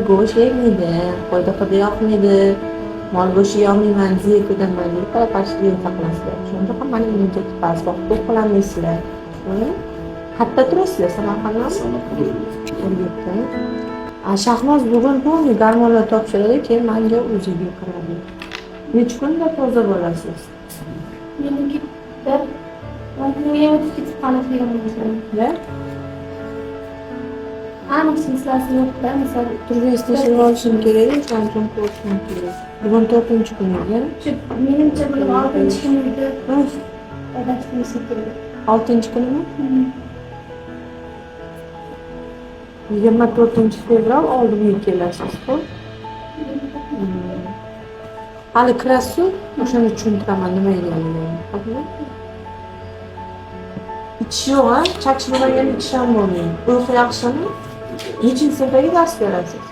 go'sht yeymaydi, qo'yda hidi yoqmaydi, mol go'shti yeyolmayman, diyetadanman deb qarshi diyeta qilasizlar. Shunda ham mani immunitet ba'zi vaqt ko'p qilolmaysizlar. Qayerda turasizlar? Samarqandmi? Urgutda. Shahnoz bugun to'g'ri gormonlar topshiradi, keyin menga o'ziga kiradi. Necha kunda toza bo'lasiz? Meniki bir kunga ketib qoladi. Aniq sizlasi yo'q-da, misol Turmush istashini olishim kerak, o'shaning uchun ko'rishim kerak. Bugun 4-kunga. menimcha bugun 6-kunida adashtirishim kerak. 6-kunmi? 24-fevral oldiga kelasiz-ku. Hali kirasiz, o'shani tushuntiraman nima ekanligini. Ichish yo'q, chakishmagan ichish ham bo'lmaydi. Uyqu yaxshimi? Nechinchi sinfga dars berasiz?